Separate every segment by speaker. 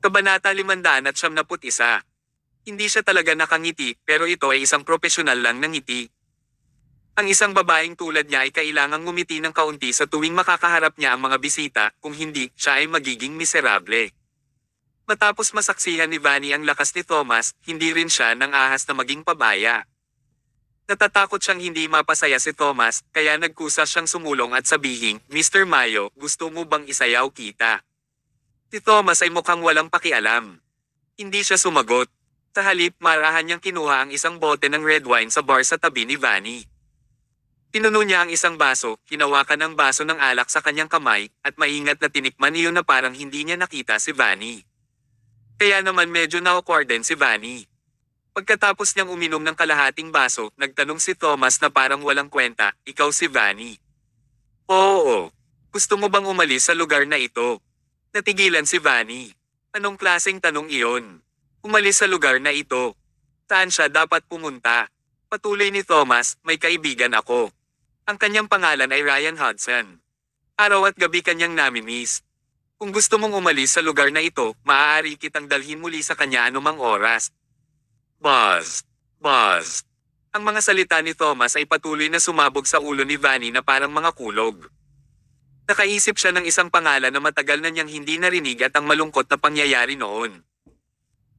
Speaker 1: Kabanata 571. Hindi siya talaga nakangiti, pero ito ay isang profesional lang ng ngiti. Ang isang babaeng tulad niya ay kailangang ngumiti ng kaunti sa tuwing makakaharap niya ang mga bisita, kung hindi, siya ay magiging miserable. Matapos masaksihan ni Vanny ang lakas ni Thomas, hindi rin siya nang ahas na maging pabaya. Natatakot siyang hindi mapasaya si Thomas, kaya nagkusa siyang sumulong at sabihing, "Mr. Mayo, gusto mo bang isayaw kita?" Si Thomas ay mukhang walang pakialam. Hindi siya sumagot. Sa halip, marahan niyang kinuha ang isang bote ng red wine sa bar sa tabi ni Vanny. Pinuno niya ang isang baso, hinawakan ang baso ng alak sa kanyang kamay, at maingat na tinikman iyon na parang hindi niya nakita si Vanny. Kaya naman medyo na-awkward din si Vanny. Pagkatapos niyang uminom ng kalahating baso, nagtanong si Thomas na parang walang kwenta, "Ikaw si Vanny?" "Oo. Gusto mo bang umalis sa lugar na ito?" Natigilan si Vanny. Anong klaseng tanong iyon? Umalis sa lugar na ito. Saan siya dapat pumunta? Patuloy ni Thomas, "May kaibigan ako. Ang kanyang pangalan ay Ryan Hudson. Araw at gabi kanyang namimiss. Kung gusto mong umalis sa lugar na ito, maaari kitang dalhin muli sa kanya anumang oras." Buzz! Buzz! Ang mga salita ni Thomas ay patuloy na sumabog sa ulo ni Vanny na parang mga kulog. Nakaisip siya ng isang pangalan na matagal na niyang hindi narinig at ang malungkot na pangyayari noon.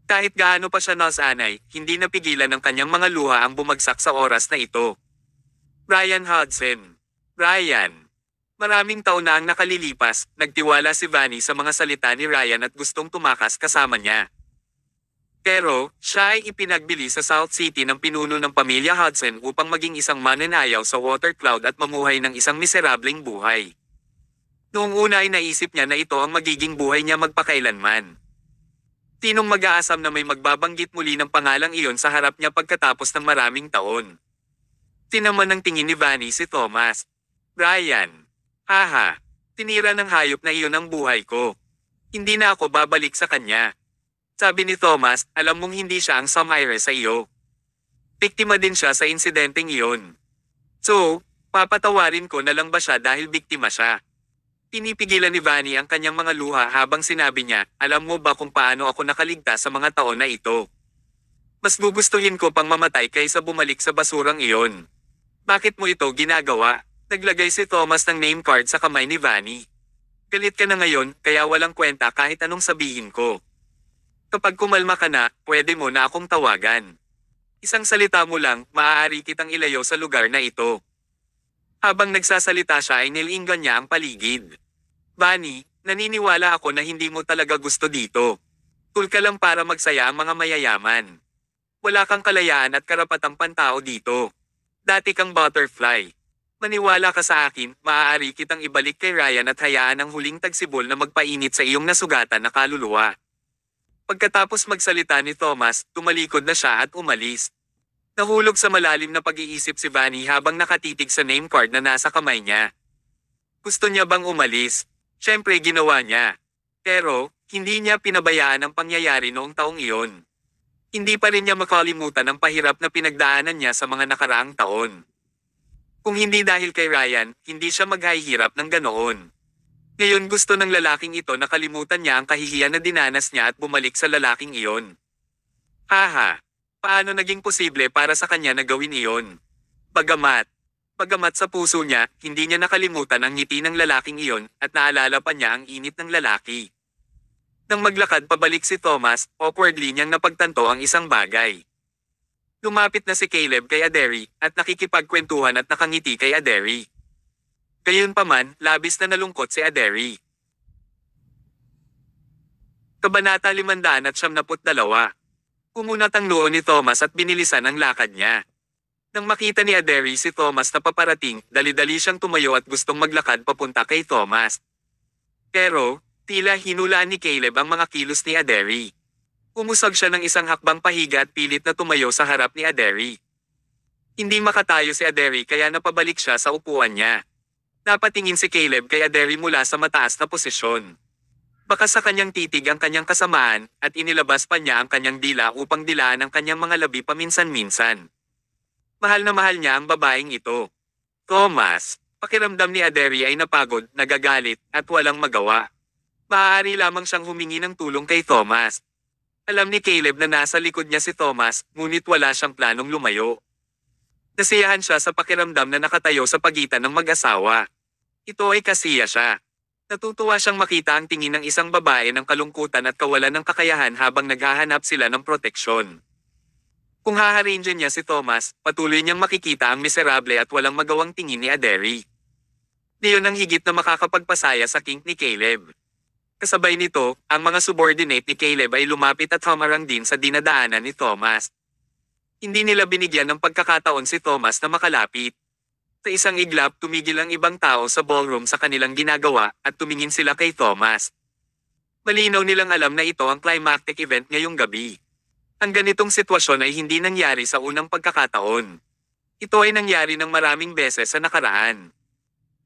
Speaker 1: Kahit gaano pa siya nasanay, hindi napigilan ng kanyang mga luha ang bumagsak sa oras na ito. Ryan Hudson. Ryan. Maraming taon na ang nakalilipas, nagtiwala si Vanny sa mga salita ni Ryan at gustong tumakas kasama niya. Pero, siya ay ipinagbili sa South City ng pinuno ng pamilya Hudson upang maging isang mananayaw sa water cloud at mamuhay ng isang miserableng buhay. Noong una ay naisip niya na ito ang magiging buhay niya magpakailanman. Sinong mag-aasam na may magbabanggit muli ng pangalang iyon sa harap niya pagkatapos ng maraming taon? Tinaman ng tingin ni Vanny si Thomas. "Ryan. Haha. Tinira ng hayop na iyon ang buhay ko. Hindi na ako babalik sa kanya." Sabi ni Thomas, "Alam mong hindi siya ang sumire sa iyo. Biktima din siya sa insidenteng iyon. So, papatawarin ko na lang ba siya dahil biktima siya?" Pinipigilan ni Vanny ang kanyang mga luha habang sinabi niya, "Alam mo ba kung paano ako nakaligtas sa mga taon na ito? Mas gugustuhin ko pang mamatay kaysa bumalik sa basurang iyon. Bakit mo ito ginagawa?" Naglagay si Thomas ng name card sa kamay ni Vanny. "Galit ka na ngayon, kaya walang kwenta kahit anong sabihin ko. Kapag kumalma ka na, pwede mo na akong tawagan. Isang salita mo lang, maaari kitang ilayo sa lugar na ito." Habang nagsasalita siya ay nilinggan niya ang paligid. "Vanny, naniniwala ako na hindi mo talaga gusto dito. Tool ka lang para magsaya ang mga mayayaman. Wala kang kalayaan at karapatang pantao dito. Dati kang butterfly. Maniwala ka sa akin, maaari kitang ibalik kay Ryan at hayaan ang huling tagsibol na magpainit sa iyong nasugatan na kaluluwa." Pagkatapos magsalita ni Thomas, tumalikod na siya at umalis. Nahulog sa malalim na pag-iisip si Vanny habang nakatitig sa name card na nasa kamay niya. Gusto niya bang umalis? Siyempre ginawa niya. Pero, hindi niya pinabayaan ang pangyayari noong taong iyon. Hindi pa rin niya makalimutan ang pahirap na pinagdaanan niya sa mga nakaraang taon. Kung hindi dahil kay Ryan, hindi siya maghahirap ng ganoon. Ngayon gusto ng lalaking ito na kalimutan niya ang kahihiyan na dinanas niya at bumalik sa lalaking iyon. Haha, paano naging posible para sa kanya na gawin iyon? Bagamat sa puso niya, hindi niya nakalimutan ang ngiti ng lalaking iyon at naalala pa niya ang init ng lalaki. Nang maglakad pabalik si Thomas, awkwardly niyang napagtanto ang isang bagay. Lumapit na si Caleb kay Aderi, at nakikipagkwentuhan at nakangiti kay Aderi. Gayunpaman, labis na nalungkot si Aderi. Kabanata 572. Pumunat ang noo ni Thomas at binilisan ang lakad niya. Nang makita ni Aderi si Thomas na paparating, dali-dali siyang tumayo at gustong maglakad papunta kay Thomas. Pero, tila hinulaan ni Caleb ang mga kilos ni Aderi. Umusog siya ng isang hakbang pahiga at pilit na tumayo sa harap ni Aderi. Hindi makatayo si Aderi kaya napabalik siya sa upuan niya. Napatingin si Caleb kay Aderi mula sa mataas na posisyon. Baka sa kanyang titig ang kanyang kasamaan, at inilabas pa niya ang kanyang dila upang dilaan ang kanyang mga labi paminsan-minsan. Mahal na mahal niya ang babaeng ito. Thomas, pakiramdam ni Aderi ay napagod, nagagalit, at walang magawa. Maaari lamang siyang humingi ng tulong kay Thomas. Alam ni Caleb na nasa likod niya si Thomas, ngunit wala siyang planong lumayo. Nasiyahan siya sa pakiramdam na nakatayo sa pagitan ng mag-asawa. Ito ay kasiya siya. Natutuwa siyang makita ang tingin ng isang babae ng kalungkutan at kawalan ng kakayahan habang naghahanap sila ng proteksyon. Kung haharingan niya si Thomas, patuloy niyang makikita ang miserable at walang magawang tingin ni Aderi. Diyon ang higit na makakapagpasaya sa kink ni Caleb. Kasabay nito, ang mga subordinate ni Caleb ay lumapit at humarang din sa dinadaanan ni Thomas. Hindi nila binigyan ng pagkakataon si Thomas na makalapit. Sa isang iglap, tumigil ang ibang tao sa ballroom sa kanilang ginagawa at tumingin sila kay Thomas. Malinaw nilang alam na ito ang climactic event ngayong gabi. Ang ganitong sitwasyon ay hindi nangyari sa unang pagkakataon. Ito ay nangyari ng maraming beses sa nakaraan.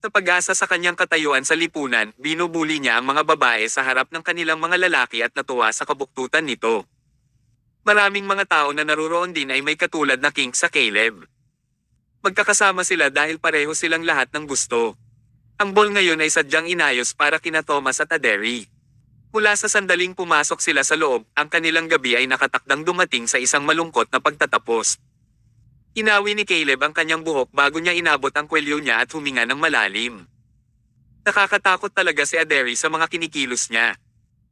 Speaker 1: Sa pag-asa sa kanyang katayuan sa lipunan, binubuli niya ang mga babae sa harap ng kanilang mga lalaki at natuwa sa kabuktutan nito. Maraming mga tao na naruroon din ay may katulad na kink sa Caleb. Magkakasama sila dahil pareho silang lahat ng gusto. Ang ball ngayon ay sadyang inayos para kina Thomas at Aderi. Mula sa sandaling pumasok sila sa loob, ang kanilang gabi ay nakatakdang dumating sa isang malungkot na pagtatapos. Inawi ni Caleb ang kanyang buhok bago niya inabot ang kwelyo niya at huminga ng malalim. Nakakatakot talaga si Aderi sa mga kinikilos niya.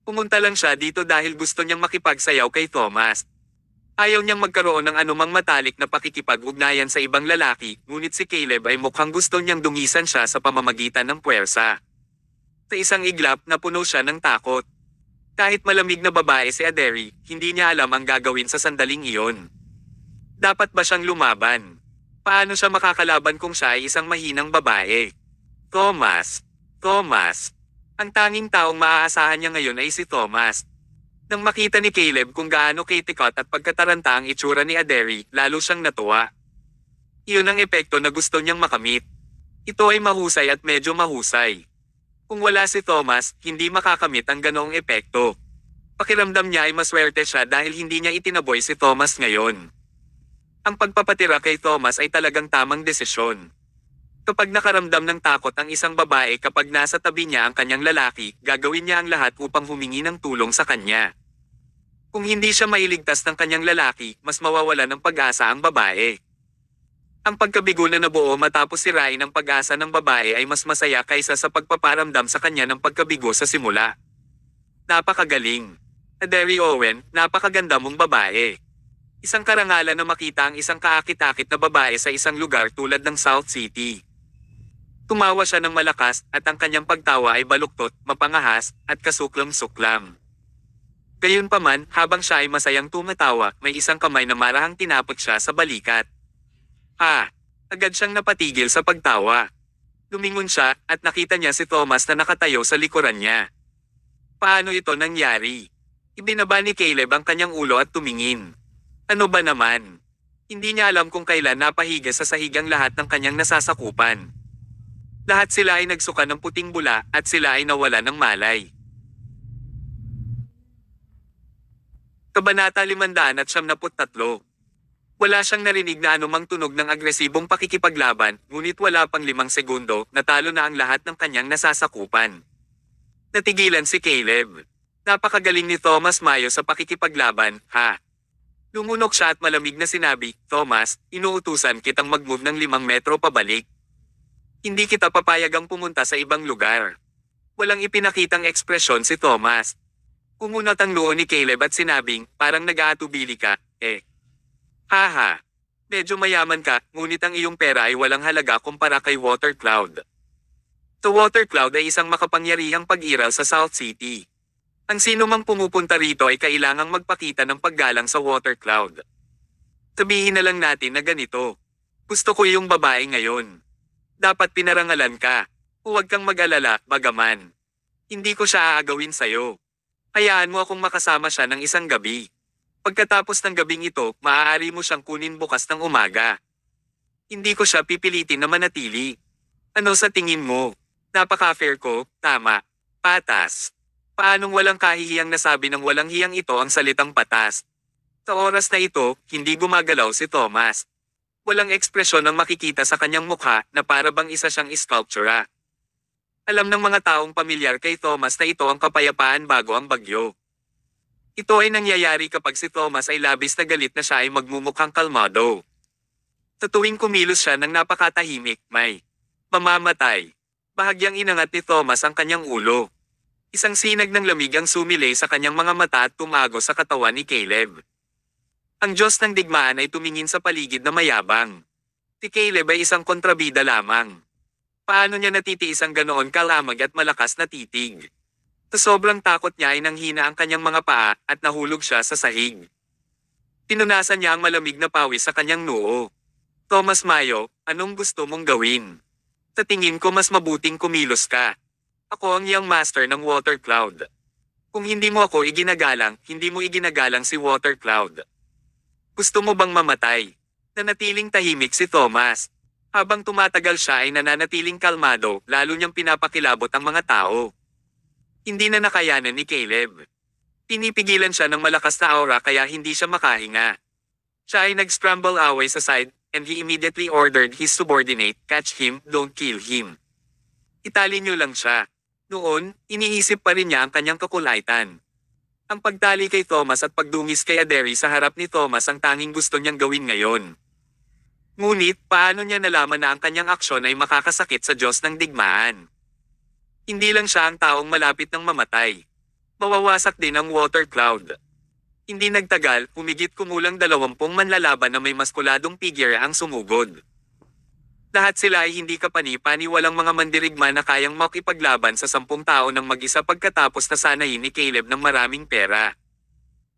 Speaker 1: Pumunta lang siya dito dahil gusto niyang makipagsayaw kay Thomas. Ayaw niyang magkaroon ng anumang matalik na pakikipag-ugnayan sa ibang lalaki, ngunit si Caleb ay mukhang gusto niyang dungisan siya sa pamamagitan ng puwersa. Sa isang iglap, napuno siya ng takot. Kahit malamig na babae si Aderi, hindi niya alam ang gagawin sa sandaling iyon. Dapat ba siyang lumaban? Paano siya makakalaban kung siya ay isang mahinang babae? Thomas. Ang tanging taong maaasahan niya ngayon ay si Thomas. Nang makita ni Caleb kung gaano kitikot at pagkataranta ang itsura ni Aderi, lalo siyang natuwa. Iyon ang epekto na gusto niyang makamit. Ito ay mahusay at medyo mahusay. Kung wala si Thomas, hindi makakamit ang ganoong epekto. Pakiramdam niya ay maswerte siya dahil hindi niya itinaboy si Thomas ngayon. Ang pagpapatira kay Thomas ay talagang tamang desisyon. Kapag nakaramdam ng takot ang isang babae kapag nasa tabi niya ang kanyang lalaki, gagawin niya ang lahat upang humingi ng tulong sa kanya. Kung hindi siya mailigtas ng kanyang lalaki, mas mawawala ng pag-asa ang babae. Ang pagkabigo na nabuo matapos sirain ang pag-asa ng babae ay mas masaya kaysa sa pagpaparamdam sa kanya ng pagkabigo sa simula. Napakagaling. Aderi Owen, napakaganda mong babae. Isang karangalan na makita ang isang kaakit-akit na babae sa isang lugar tulad ng South City. Tumawa siya ng malakas at ang kanyang pagtawa ay baluktot, mapangahas, at kasuklam-suklam. Gayunpaman, habang siya ay masayang tumatawa, may isang kamay na marahang tinapot siya sa balikat. Agad siyang napatigil sa pagtawa. Lumingon siya at nakita niya si Thomas na nakatayo sa likuran niya. Paano ito nangyari? Ibinaba ni Caleb ang kanyang ulo at tumingin. Ano ba naman? Hindi niya alam kung kailan napahiga sa sahig ang lahat ng kanyang nasasakupan. Lahat sila ay nagsuka ng puting bula at sila ay nawala ng malay. Kabanata 573. Wala siyang narinig na anumang tunog ng agresibong pakikipaglaban, ngunit wala pang 5 segundo, natalo na ang lahat ng kanyang nasasakupan. Natigilan si Caleb. Napakagaling ni Thomas Mayo sa pakikipaglaban, ha? Lumunok siya at malamig na sinabi, Thomas, inuutusan kitang mag-move ng 5 metro pabalik. Hindi kita papayagang pumunta sa ibang lugar. Walang ipinakitang ekspresyon si Thomas. Kumunot ang loo ni Caleb at sinabing, parang nag-aatubili ka, Haha. Medyo mayaman ka, ngunit ang iyong pera ay walang halaga kumpara kay Water Cloud. Sa Water Cloud ay isang makapangyarihang pag-iral sa South City. Ang sino mang pumupunta rito ay kailangang magpakita ng paggalang sa Water Cloud. Sabihin na lang natin na ganito. Gusto ko yung babae ngayon. Dapat pinarangalan ka. Huwag kang mag-alala, bagaman. Hindi ko siya aagawin sa'yo. Hayaan mo akong makasama siya ng isang gabi. Pagkatapos ng gabing ito, maaari mo siyang kunin bukas ng umaga. Hindi ko siya pipilitin na manatili. Ano sa tingin mo? Napaka-fair ko, tama. Patas. Paanong walang kahihiyang nasabi ng walang hiyang ito ang salitang patas? Sa oras na ito, hindi gumagalaw si Thomas. Walang ekspresyon ang makikita sa kanyang mukha na para bang isa siyang iskulptura. Alam ng mga taong pamilyar kay Thomas na ito ang kapayapaan bago ang bagyo. Ito ay nangyayari kapag si Thomas ay labis na galit na siya ay magmumukhang kalmado. Sa tuwing kumilos siya ng napakatahimik, may mamamatay. Bahagyang inangat ni Thomas ang kanyang ulo. Isang sinag ng lamig ang sumilay sa kanyang mga mata at tumago sa katawan ni Caleb. Ang Diyos ng digmaan ay tumingin sa paligid na mayabang. Si Caleb ay isang kontrabida lamang. Paano niya natitiis ang ganoon kalamag at malakas na titig? Sa sobrang takot niya ay nanghina ang kanyang mga paa at nahulog siya sa sahig. Pinunasan niya ang malamig na pawis sa kanyang noo. Thomas Mayo, anong gusto mong gawin? Sa tingin ko mas mabuting kumilos ka. Ako ang young master ng Water Cloud. Kung hindi mo ako iginagalang, hindi mo iginagalang si Water Cloud. Gusto mo bang mamatay? Nanatiling tahimik si Thomas. Habang tumatagal siya ay nananatiling kalmado, lalo niyang pinapakilabot ang mga tao. Hindi na nakayanan ni Caleb. Pinipigilan siya ng malakas na aura kaya hindi siya makahinga. Siya ay nag-scramble away sa side, and he immediately ordered his subordinate, catch him, don't kill him. Itali niyo lang siya. Noon, iniisip pa rin niya ang kanyang kakulaitan. Ang pagtali kay Thomas at pagdungis kay Aderi sa harap ni Thomas ang tanging gusto niyang gawin ngayon. Ngunit, paano niya nalaman na ang kanyang aksyon ay makakasakit sa Diyos ng digmaan? Hindi lang siya ang taong malapit ng mamatay. Mawawasak din ang Water Cloud. Hindi nagtagal, humigit kumulang 20 manlalaban na may maskuladong figure ang sumugod. Lahat sila ay hindi kapani-pani, walang mga mandirigma na kayang makipaglaban sa 10 tao ng mag-isa pagkatapos na sanayin ni Caleb ng maraming pera.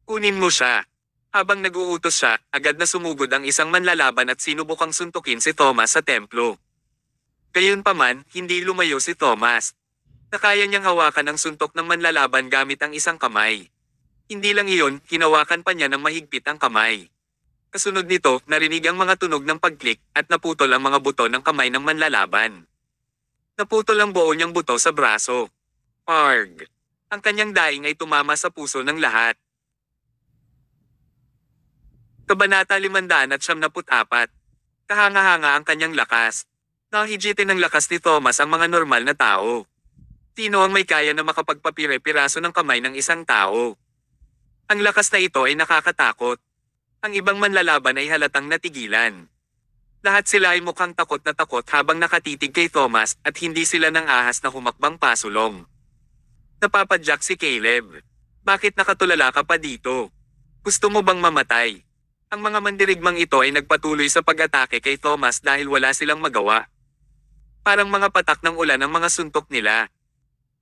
Speaker 1: Kunin mo siya. Habang nag-uutos siya, agad na sumugod ang isang manlalaban at sinubukang suntukin si Thomas sa templo. Gayunpaman, hindi lumayo si Thomas. Nakaya niyang hawakan ang suntok ng manlalaban gamit ang isang kamay. Hindi lang iyon, hinawakan pa niya ng mahigpit ang kamay. Kasunod nito, narinig ang mga tunog ng pagklik at naputol ang mga buto ng kamay ng manlalaban. Naputol ang buo niyang buto sa braso. Arg! Ang kanyang daing ay tumama sa puso ng lahat. Kabanata 574. Kahanga-hanga ang kanyang lakas. Nahigitin ng lakas ni Thomas ang mga normal na tao. Sino ang may kaya na makapagpapire-piraso ng kamay ng isang tao? Ang lakas na ito ay nakakatakot. Ang ibang manlalaban ay halatang natigilan. Lahat sila ay mukhang takot na takot habang nakatitig kay Thomas at hindi sila nang ahas na humakbang pasulong. Napapadyak si Caleb. Bakit nakatulala ka pa dito? Gusto mo bang mamatay? Ang mga mandirigmang ito ay nagpatuloy sa pag-atake kay Thomas dahil wala silang magawa. Parang mga patak ng ulan ang mga suntok nila.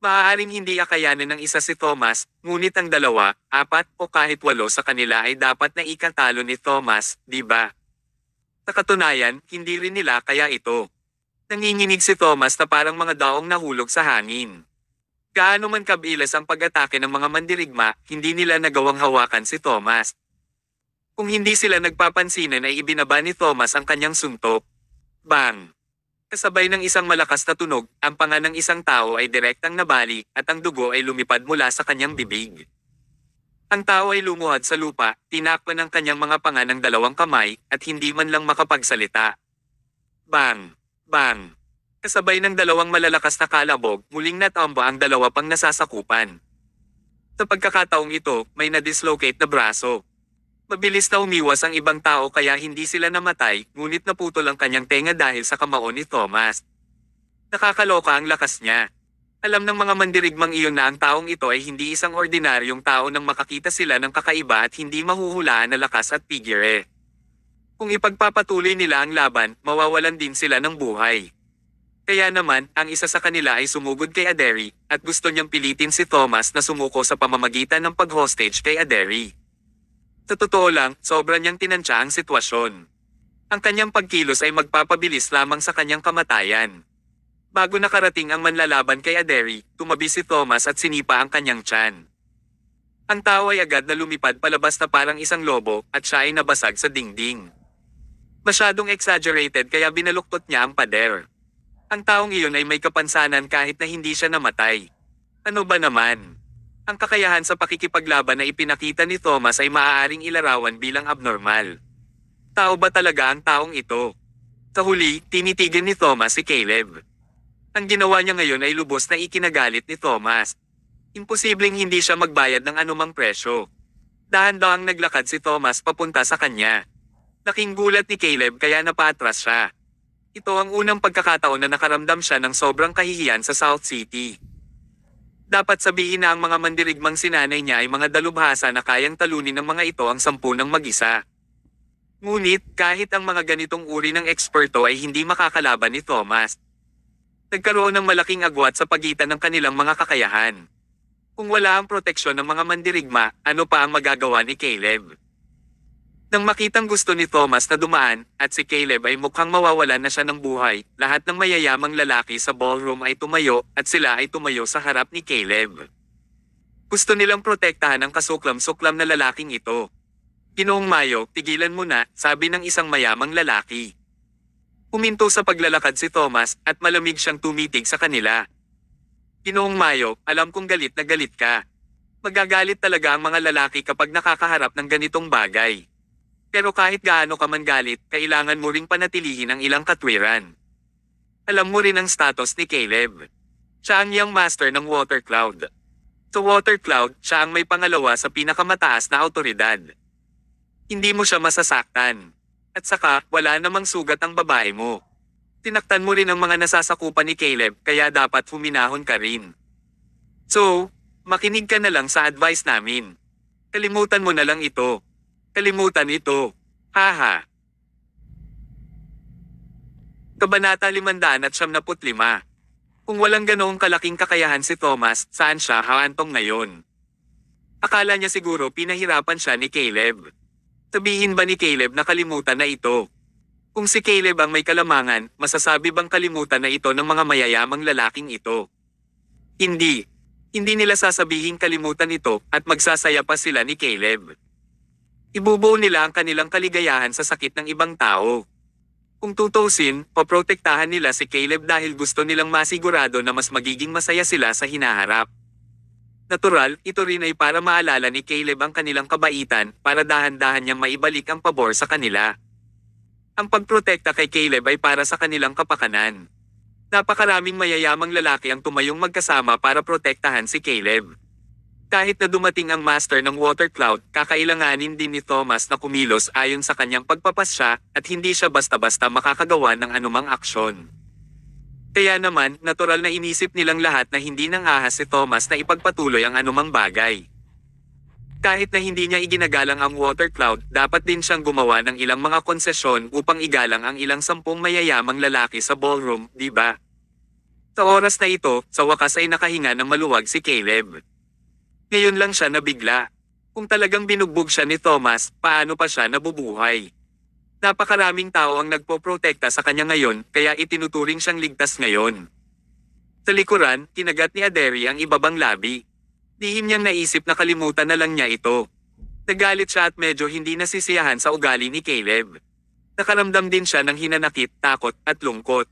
Speaker 1: Maaaring hindi akayanin ng isa si Thomas, ngunit ang 2, 4 o kahit 8 sa kanila ay dapat na ikatalo ni Thomas, di ba? Sa katunayan, hindi rin nila kaya ito. Nanginginig si Thomas na parang mga daong nahulog sa hangin. Gaano man kabilas ang pag-atake ng mga mandirigma, hindi nila nagawang hawakan si Thomas. Kung hindi sila nagpapansinan ay ibinaba ni Thomas ang kanyang suntok. Bang! Kasabay ng isang malakas na tunog, ang panga ng isang tao ay direktang nabali at ang dugo ay lumipad mula sa kanyang bibig. Ang tao ay lumuhad sa lupa, tinakpan ng kanyang mga panga ng 2 kamay at hindi man lang makapagsalita. Bang! Bang! Kasabay ng 2 malalakas na kalabog, muling natomba ang 2 pang nasasakupan. Sa pagkakataong ito, may na-dislocate na braso. Mabilis na umiwas ang ibang tao kaya hindi sila namatay, ngunit naputol ang kanyang tenga dahil sa kamao ni Thomas. Nakakaloka ang lakas niya. Alam ng mga mandirigmang iyon na ang taong ito ay hindi isang ordinaryong tao nang makakita sila ng kakaiba at hindi mahuhulaan na lakas at figure. Kung ipagpapatuloy nila ang laban, mawawalan din sila ng buhay. Kaya naman, ang isa sa kanila ay sumugod kay Aderi, at gusto niyang pilitin si Thomas na sumuko sa pamamagitan ng pag-hostage kay Aderi. Sa totoo lang, sobra niyang tinansya ang sitwasyon. Ang kanyang pagkilos ay magpapabilis lamang sa kanyang kamatayan. Bago nakarating ang manlalaban kay Aderi, tumabi si Thomas at sinipa ang kanyang tiyan. Ang tao ay agad na lumipad palabas na parang isang lobo at siya ay nabasag sa dingding. Masyadong exaggerated kaya binaluktot niya ang pader. Ang taong iyon ay may kapansanan kahit na hindi siya namatay. Ano ba naman? Ang kakayahan sa pakikipaglaban na ipinakita ni Thomas ay maaaring ilarawan bilang abnormal. Tao ba talaga ang taong ito? Sa huli, tinitigan ni Thomas si Caleb. Ang ginawa niya ngayon ay lubos na ikinagalit ni Thomas. Imposibleng hindi siya magbayad ng anumang presyo. Dahan-dahang naglakad si Thomas papunta sa kanya. Laking gulat ni Caleb kaya napaatras siya. Ito ang unang pagkakataon na nakaramdam siya ng sobrang kahihiyan sa South City. Dapat sabihin na ang mga mandirigmang sinanay niya ay mga dalubhasa na kayang talunin ng mga ito ang 10 ng mag-isa. Ngunit kahit ang mga ganitong uri ng eksperto ay hindi makakalaban ni Thomas. Nagkaroon ng malaking agwat sa pagitan ng kanilang mga kakayahan. Kung wala ang proteksyon ng mga mandirigma, ano pa ang magagawa ni Caleb? Nang makitang gusto ni Thomas na dumaan, at si Caleb ay mukhang mawawalan na siya ng buhay, lahat ng mayayamang lalaki sa ballroom ay tumayo, at sila ay tumayo sa harap ni Caleb. Gusto nilang protektahan ang kasuklam-suklam na lalaking ito. Ginoong Mayo, tigilan mo na, sabi ng isang mayamang lalaki. Huminto sa paglalakad si Thomas, at malamig siyang tumitig sa kanila. Ginoong Mayo, alam kong galit na galit ka. Magagalit talaga ang mga lalaki kapag nakakaharap ng ganitong bagay. Pero kahit gaano ka man galit, kailangan mo ring panatilihin ang ilang katwiran. Alam mo rin ang status ni Caleb. Siya ang young master ng Water Cloud. Sa Water Cloud, siya ang may pangalawa sa pinakamataas na autoridad. Hindi mo siya masasaktan. At saka, wala namang sugat ang babae mo. Tinaktan mo rin ang mga nasasakupan ni Caleb, kaya dapat huminahon ka rin. So, makinig ka na lang sa advice namin. Kalimutan mo na lang ito. Kalimutan ito. Haha. Kabanata 575. Kung walang ganoong kalaking kakayahan si Thomas, saan siya haantong ngayon? Akala niya siguro pinahirapan siya ni Caleb. Sabihin ba ni Caleb na kalimutan na ito? Kung si Caleb ang may kalamangan, masasabi bang kalimutan na ito ng mga mayayamang lalaking ito? Hindi. Hindi nila sasabihin kalimutan ito at magsasaya pa sila ni Caleb. Ibubuo nila ang kanilang kaligayahan sa sakit ng ibang tao. Kung tutusin, poprotektahan nila si Caleb dahil gusto nilang masigurado na mas magiging masaya sila sa hinaharap. Natural, ito rin ay para maalala ni Caleb ang kanilang kabaitan para dahan-dahan niyang maibalik ang pabor sa kanila. Ang pagprotekta kay Caleb ay para sa kanilang kapakanan. Napakaraming mayayamang lalaki ang tumayong magkasama para protektahan si Caleb. Kahit na dumating ang master ng Water Cloud, kakailanganin din ni Thomas na kumilos ayon sa kanyang pagpapasya at hindi siya basta-basta makakagawa ng anumang aksyon. Kaya naman, natural na inisip nilang lahat na hindi nang ahas si Thomas na ipagpatuloy ang anumang bagay. Kahit na hindi niya iginagalang ang Water Cloud, dapat din siyang gumawa ng ilang mga konsesyon upang igalang ang ilang 10 mayayamang lalaki sa ballroom, di ba? Sa oras na ito, sa wakas ay nakahinga ng maluwag si Caleb. Ngayon lang siya nabigla. Kung talagang binugbog siya ni Thomas, paano pa siya nabubuhay? Napakaraming tao ang nagpoprotekta sa kanya ngayon, kaya itinuturing siyang ligtas ngayon. Sa likuran, kinagat ni Aderi ang ibabang labi. Lihim niyang naisip na kalimutan na lang niya ito. Nagalit siya at medyo hindi nasisiyahan sa ugali ni Caleb. Nakaramdam din siya ng hinanakit, takot, at lungkot.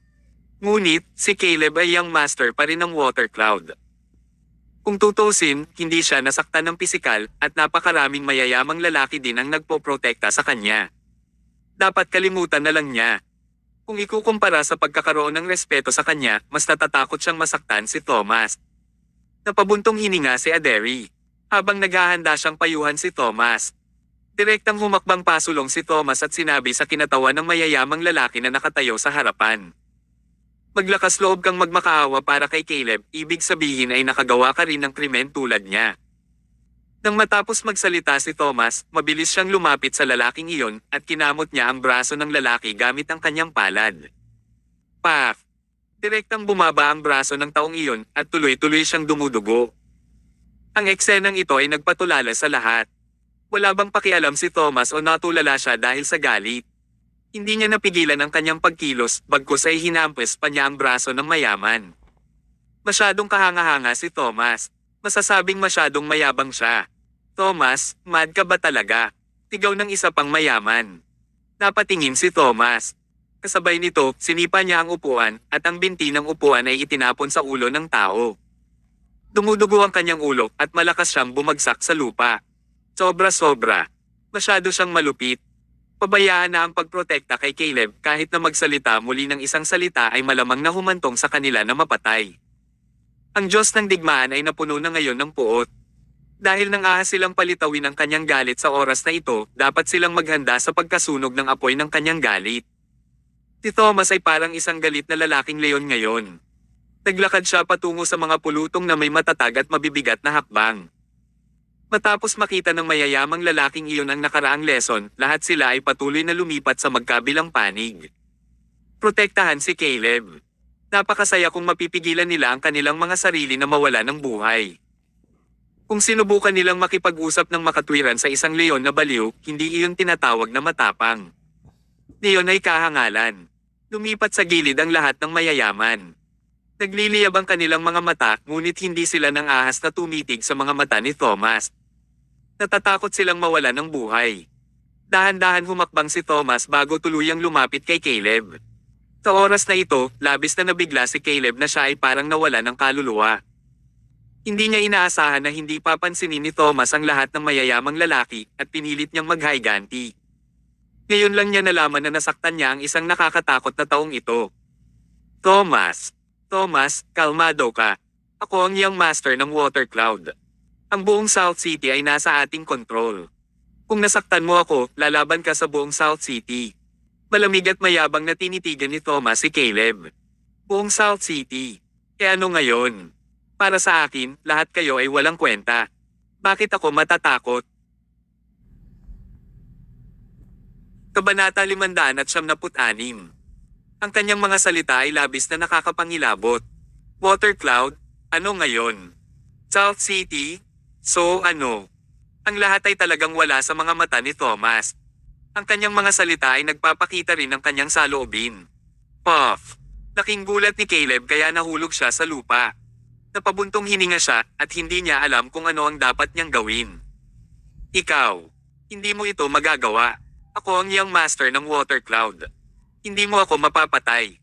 Speaker 1: Ngunit, si Caleb ay young master pa rin ng Water Cloud. Kung tutusin, hindi siya nasaktan ng pisikal at napakaraming mayayamang lalaki din ang nagpoprotekta sa kanya. Dapat kalimutan na lang niya. Kung ikukumpara sa pagkakaroon ng respeto sa kanya, mas natatakot siyang masaktan si Thomas. Napabuntong hininga si Aderi. Habang naghahanda siyang payuhan si Thomas. Direktang humakbang pasulong si Thomas at sinabi sa kinatawan ng mayayamang lalaki na nakatayo sa harapan. Maglakas loob kang magmakaawa para kay Caleb, ibig sabihin ay nakagawa ka rin ng krimen tulad niya. Nang matapos magsalita si Thomas, mabilis siyang lumapit sa lalaking iyon at kinamot niya ang braso ng lalaki gamit ang kanyang palad. Paf! Direktang bumaba ang braso ng taong iyon at tuloy-tuloy siyang dumudugo. Ang eksenang ito ay nagpatulala sa lahat. Wala bang pakialam si Thomas o natulala siya dahil sa galit? Hindi niya napigilan ang kanyang pagkilos, bagkus ay hinampes pa niya ang braso ng mayaman. Masyadong kahanga-hanga si Thomas. Masasabing masyadong mayabang siya. Thomas, mad ka ba talaga? Tigaw ng isa pang mayaman. Napatingin si Thomas. Kasabay nito, sinipa niya ang upuan, at ang binti ng upuan ay itinapon sa ulo ng tao. Dumudugo ang kanyang ulo, at malakas siyang bumagsak sa lupa. Sobra-sobra. Masyado siyang malupit. Pabayaan na ang pagprotekta kay Caleb kahit na magsalita muli ng isang salita ay malamang na humantong sa kanila na mapatay. Ang Diyos ng digmaan ay napuno na ngayon ng puot. Dahil nang ahas silang palitawin ang kanyang galit sa oras na ito, dapat silang maghanda sa pagkasunog ng apoy ng kanyang galit. Si Thomas ay parang isang galit na lalaking leon ngayon. Naglakad siya patungo sa mga pulutong na may matatag at mabibigat na hakbang. Matapos makita ng mayayamang lalaking iyon ang nakaraang lesson, lahat sila ay patuloy na lumipat sa magkabilang panig. Protektahan si Caleb. Napakasaya kung mapipigilan nila ang kanilang mga sarili na mawala ng buhay. Kung sinubukan nilang makipag-usap ng makatwiran sa isang leon na baliw, hindi iyon tinatawag na matapang. Leon ay kahangalan. Lumipat sa gilid ang lahat ng mayayaman. Nagliliyab ang kanilang mga mata, ngunit hindi sila nang ahas na tumitig sa mga mata ni Thomas. Natatakot silang mawala ng buhay. Dahan-dahan humakbang si Thomas bago tuluyang lumapit kay Caleb. Sa oras na ito, labis na nabigla si Caleb na siya ay parang nawala ng kaluluwa. Hindi niya inaasahan na hindi papansinin ni Thomas ang lahat ng mayayamang lalaki at pinilit niyang maghiganti. Ngayon lang niya nalaman na nasaktan niya ang isang nakakatakot na taong ito. Thomas, kalmado ka. Ako ang young master ng Water Cloud. Ang buong South City ay nasa ating kontrol. Kung nasaktan mo ako, lalaban ka sa buong South City. Malamig at mayabang na tinitigan ni Thomas si Caleb. Buong South City. E ano ngayon? Para sa akin, lahat kayo ay walang kwenta. Bakit ako matatakot? Kabanata 576. Ang kanyang mga salita ay labis na nakakapangilabot. Water Cloud, ano ngayon? South City? So ano? Ang lahat ay talagang wala sa mga mata ni Thomas. Ang kanyang mga salita ay nagpapakita rin ng kanyang saloobin. Puff! Laking gulat ni Caleb kaya nahulog siya sa lupa. Napabuntong hininga siya at hindi niya alam kung ano ang dapat niyang gawin. Ikaw, hindi mo ito magagawa. Ako ang young master ng Water Cloud. Hindi mo ako mapapatay.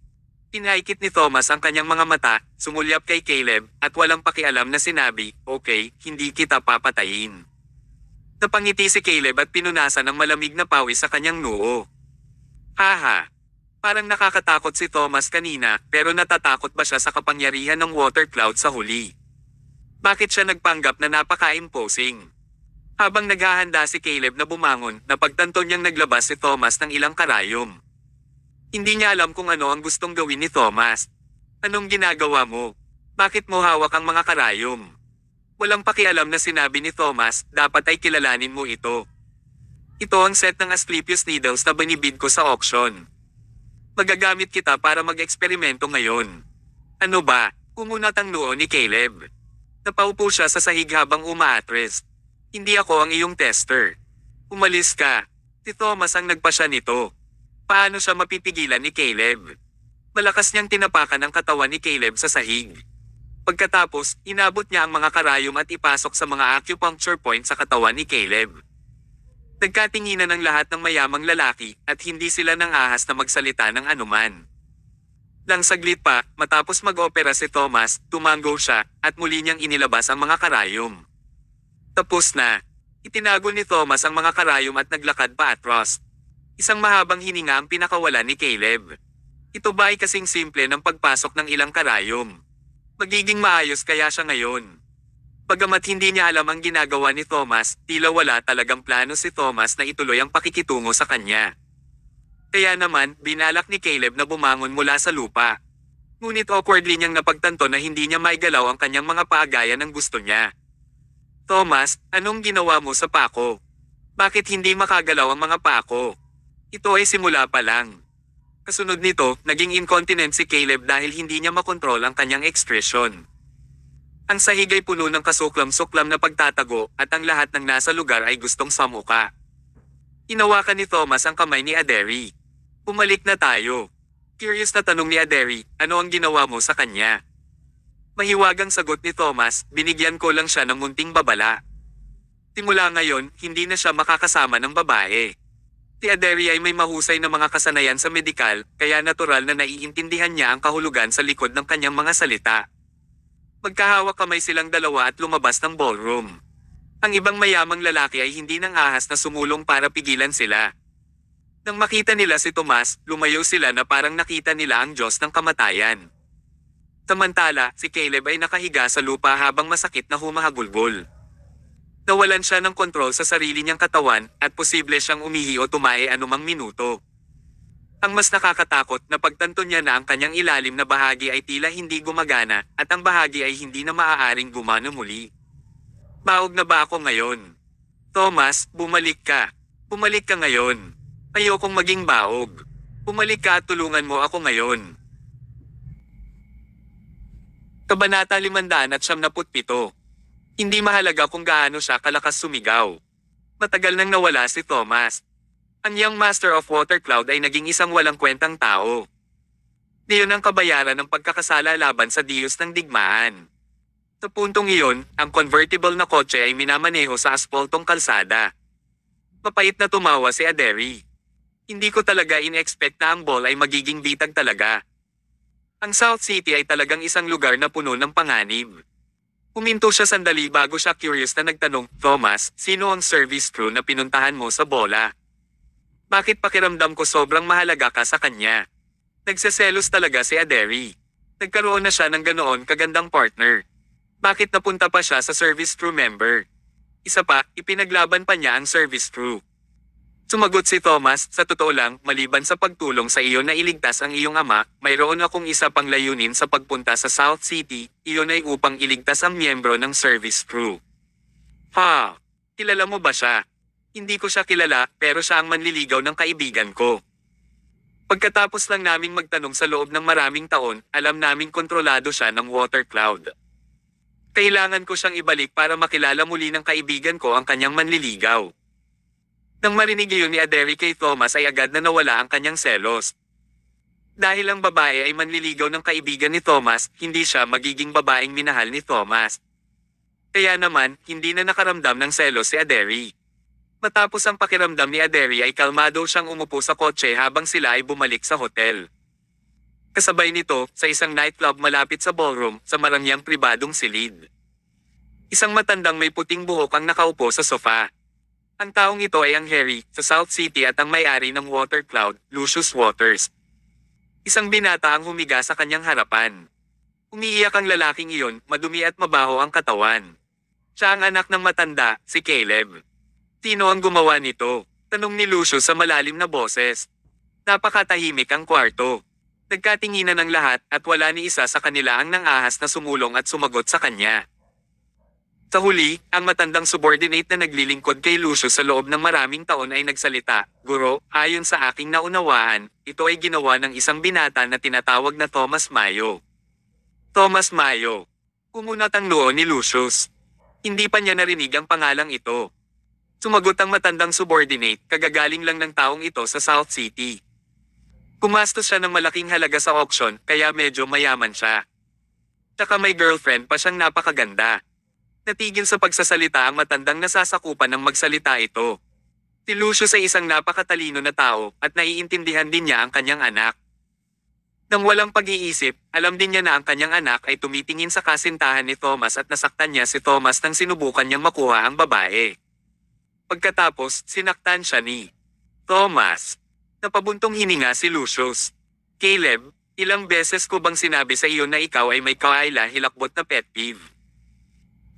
Speaker 1: Pinaikit ni Thomas ang kanyang mga mata, sumulyap kay Caleb, at walang pakialam na sinabi, okay, hindi kita papatayin. Napangiti si Caleb at pinunasan ng malamig na pawis sa kanyang noo. Haha! Parang nakakatakot si Thomas kanina, pero natatakot ba siya sa kapangyarihan ng Water Cloud sa huli? Bakit siya nagpanggap na napaka-imposing? Habang naghahanda si Caleb na bumangon, napagtanto niyang naglabas si Thomas ng ilang karayom. Hindi niya alam kung ano ang gustong gawin ni Thomas. Anong ginagawa mo? Bakit mo hawak ang mga karayom? Walang pakialam na sinabi ni Thomas, dapat ay kilalanin mo ito. Ito ang set ng Asclepius needles na binibid ko sa auction. Magagamit kita para mag-eksperimento ngayon. Ano ba? Kumunat ang noo ni Caleb. Napaupo siya sa sahig habang umaatres. Hindi ako ang iyong tester. Umalis ka. Si Thomas ang nagpasya nito. Paano siya mapipigilan ni Caleb? Malakas niyang tinapakan ang katawan ni Caleb sa sahig. Pagkatapos, inabot niya ang mga karayom at ipasok sa mga acupuncture point sa katawan ni Caleb. Nagkatinginan ng lahat ng mayamang lalaki at hindi sila nang ahas na magsalita ng anuman. Lang saglit pa, matapos mag-opera si Thomas, tumango siya at muli niyang inilabas ang mga karayom. Tapos na. Itinago ni Thomas ang mga karayom at naglakad pa atros. Isang mahabang hininga ang pinakawala ni Caleb. Ito ba ay kasing simple ng pagpasok ng ilang karayom? Magiging maayos kaya siya ngayon. Bagamat hindi niya alam ang ginagawa ni Thomas, tila wala talagang plano si Thomas na ituloy ang pakikitungo sa kanya. Kaya naman, binalak ni Caleb na bumangon mula sa lupa. Ngunit awkwardly niyang napagtanto na hindi niya maigalaw ang kanyang mga paa gaya ng gusto niya. Thomas, anong ginawa mo sa paa ko? Bakit hindi makagalaw ang mga paa ko? Ito ay simula pa lang. Kasunod nito, naging incontinent si Caleb dahil hindi niya makontrol ang kanyang ekspresyon. Ang sahig ay puno ng kasuklam-suklam na pagtatago at ang lahat ng nasa lugar ay gustong samuka. Inawakan ni Thomas ang kamay ni Aderi. Bumalik na tayo. Curious na tanong ni Aderi, ano ang ginawa mo sa kanya? Mahiwagang sagot ni Thomas, binigyan ko lang siya ng munting babala. Simula ngayon, hindi na siya makakasama ng babae. Si Aderi ay may mahusay na mga kasanayan sa medikal, kaya natural na naiintindihan niya ang kahulugan sa likod ng kanyang mga salita. Magkahawak kamay silang dalawa at lumabas ng ballroom. Ang ibang mayamang lalaki ay hindi nang ahas na sumulong para pigilan sila. Nang makita nila si Tomas, lumayo sila na parang nakita nila ang Diyos ng kamatayan. Samantala, si Caleb ay nakahiga sa lupa habang masakit na humahagulgol. Nawalan siya ng kontrol sa sarili niyang katawan at posible siyang umihi o tumae anumang minuto. Ang mas nakakatakot na pagtanto niya na ang kanyang ilalim na bahagi ay tila hindi gumagana at ang bahagi ay hindi na maaaring gumana muli. Baog na ba ako ngayon? Thomas, bumalik ka. Bumalik ka ngayon. Ayokong maging baog. Bumalik ka at tulungan mo ako ngayon. Kabanata 577. Hindi mahalaga kung gaano siya kalakas sumigaw. Matagal nang nawala si Thomas. Ang young Master of Water Cloud ay naging isang walang kwentang tao. Diyon ang kabayaran ng pagkakasala laban sa Diyos ng digmaan. Sa puntong iyon, ang convertible na kotse ay minamaneho sa aspaltong kalsada. Mapait na tumawa si Aderi. Hindi ko talaga in-expect na ang ball ay magiging bitag talaga. Ang South City ay talagang isang lugar na puno ng panganib. Huminto siya sandali bago siya curious na nagtanong, Thomas, sino ang service crew na pinuntahan mo sa bola? Bakit pakiramdam ko sobrang mahalaga ka sa kanya? Nagseselos talaga si Aderi. Nagkaroon na siya ng ganoon kagandang partner. Bakit napunta pa siya sa service crew member? Isa pa, ipinaglaban pa niya ang service crew. Sumagot si Thomas, sa totoo lang, maliban sa pagtulong sa iyo na iligtas ang iyong ama, mayroon akong isa pang layunin sa pagpunta sa South City, iyon ay upang iligtas ang miyembro ng service crew. Ha? Kilala mo ba siya? Hindi ko siya kilala, pero siya ang manliligaw ng kaibigan ko. Pagkatapos lang naming magtanong sa loob ng maraming taon, alam naming kontrolado siya ng water cloud. Kailangan ko siyang ibalik para makilala muli ng kaibigan ko ang kanyang manliligaw. Nang marinig iyon ni Aderi kay Thomas ay agad na nawala ang kanyang selos. Dahil ang babae ay manliligaw ng kaibigan ni Thomas, hindi siya magiging babaeng minahal ni Thomas. Kaya naman, hindi na nakaramdam ng selos si Aderi. Matapos ang pakiramdam ni Aderi ay kalmado siyang umupo sa kotse habang sila ay bumalik sa hotel. Kasabay nito, sa isang nightclub malapit sa ballroom, sa marangyang pribadong silid. Isang matandang may puting buhok ang nakaupo sa sofa. Ang taong ito ay ang Harry, sa South City at ang may-ari ng water cloud, Lucius Waters. Isang binata ang humiga sa kanyang harapan. Umiiyak ang lalaking iyon, madumi at mabaho ang katawan. Siya ang anak ng matanda, si Caleb. Sino ang gumawa nito? Tanong ni Lucius sa malalim na boses. Napakatahimik ang kwarto. Nagkatinginan ang lahat at wala ni isa sa kanila ang nangahas na sumulong at sumagot sa kanya. Sa huli, ang matandang subordinate na naglilingkod kay Lucius sa loob ng maraming taon ay nagsalita, Guro, ayon sa aking naunawaan, ito ay ginawa ng isang binata na tinatawag na Thomas Mayo. Thomas Mayo. Kumunat ang noo ni Lucius. Hindi pa niya narinig ang pangalang ito. Sumagot ang matandang subordinate, kagagaling lang ng taong ito sa South City. Kumastos siya ng malaking halaga sa auction, kaya medyo mayaman siya. Tsaka may girlfriend pa siyang napakaganda. Natigil sa pagsasalita ang matandang nasasakupan ng magsalita ito. Si Lucius ay isang napakatalino na tao at naiintindihan din niya ang kanyang anak. Nang walang pag-iisip, alam din niya na ang kanyang anak ay tumitingin sa kasintahan ni Thomas at nasaktan niya si Thomas nang sinubukan niyang makuha ang babae. Pagkatapos, sinaktan siya ni Thomas. Napabuntong hininga si Lucius. Caleb, ilang beses ko bang sinabi sa iyo na ikaw ay may kawaila hilakbot na pet peeve?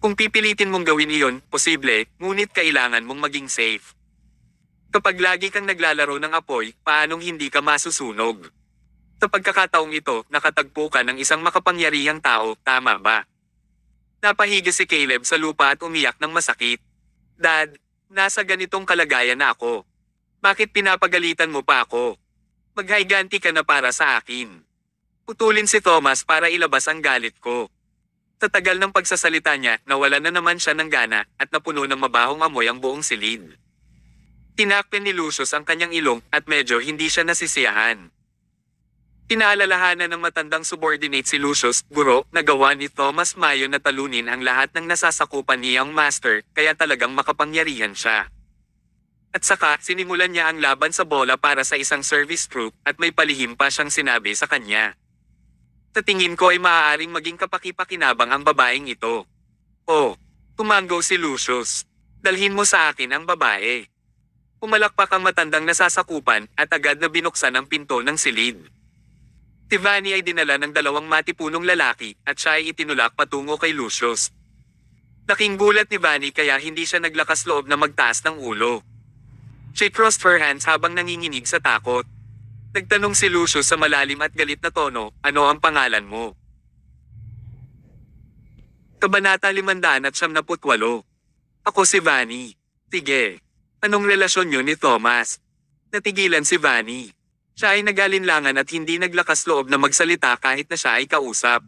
Speaker 1: Kung pipilitin mong gawin iyon, posible, ngunit kailangan mong maging safe. Kapag lagi kang naglalaro ng apoy, paanong hindi ka masusunog? Sa pagkakataong ito, nakatagpo ka ng isang makapangyarihang tao, tama ba? Napahiga si Caleb sa lupa at umiyak ng masakit. Dad, nasa ganitong kalagayan na ako. Bakit pinapagalitan mo pa ako? Maghayganti ka na para sa akin. Putulin si Thomas para ilabas ang galit ko. Sa tagal ng pagsasalita niya, nawala na naman siya ng gana at napuno ng mabahong amoy ang buong silid. Tinakpan ni Lucius ang kanyang ilong at medyo hindi siya nasisiyahan. Pinaalalahanan ng matandang subordinate si Lucius, Guro, nagawa ni Thomas Mayo na talunin ang lahat ng nasasakupan niyang master, kaya talagang makapangyarihan siya. At saka, sinimulan niya ang laban sa bola para sa isang service crew at may palihim pa siyang sinabi sa kanya. Sa tingin ko ay maaaring maging kapaki-pakinabang ang babaeng ito. Oh, tumanggo si Lucius. Dalhin mo sa akin ang babae. Pumalakpak ang matandang nasasakupan at agad na binuksan ang pinto ng silid. Si Vanny ay dinala ng dalawang matipunong lalaki at siya ay itinulak patungo kay Lucius. Laking gulat ni Vanny kaya hindi siya naglakas loob na magtaas ng ulo. She crossed her hands habang nanginginig sa takot. Nagtanong si Lucius sa malalim at galit na tono, ano ang pangalan mo? Kabanata 578. Ako si Vanny. Sige. Anong relasyon niyo ni Thomas? Natigilan si Vanny. Siya ay nag-alinlangan at hindi naglakas loob na magsalita kahit na siya ay kausap.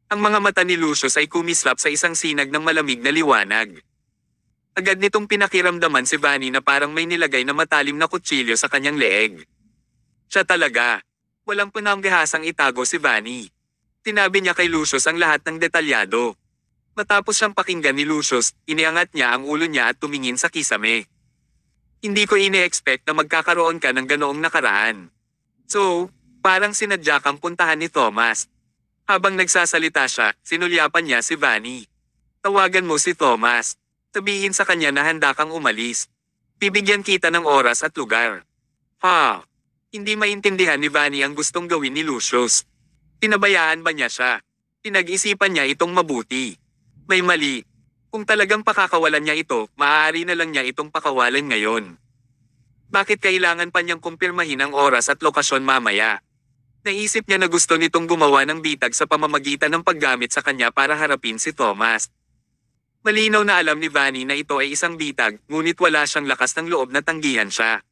Speaker 1: Ang mga mata ni Lucius ay kumislap sa isang sinag ng malamig na liwanag. Agad nitong pinakiramdaman si Vanny na parang may nilagay na matalim na kutsilyo sa kanyang leeg. Siya talaga. Walang pananggahasang itago si Vanny. Tinabi niya kay Lucius ang lahat ng detalyado. Matapos siyang pakinggan ni Lucius, iniangat niya ang ulo niya at tumingin sa kisame. Hindi ko ine-expect na magkakaroon ka ng ganoong nakaraan. So, parang sinadya kang puntahan ni Thomas. Habang nagsasalita siya, sinulyapan niya si Vanny. Tawagan mo si Thomas. Sabihin sa kanya na handa kang umalis. Bibigyan kita ng oras at lugar. Ha? Hindi maintindihan ni Vanny ang gustong gawin ni Lucius. Pinabayaan ba niya siya? Pinag-isipan niya itong mabuti. May mali. Kung talagang pakakawalan niya ito, maaari na lang niya itong pakawalan ngayon. Bakit kailangan pa niyang kumpirmahin ang oras at lokasyon mamaya? Naisip niya na gusto nitong gumawa ng bitag sa pamamagitan ng paggamit sa kanya para harapin si Thomas. Malinaw na alam ni Vanny na ito ay isang bitag, ngunit wala siyang lakas ng loob na tanggihan siya.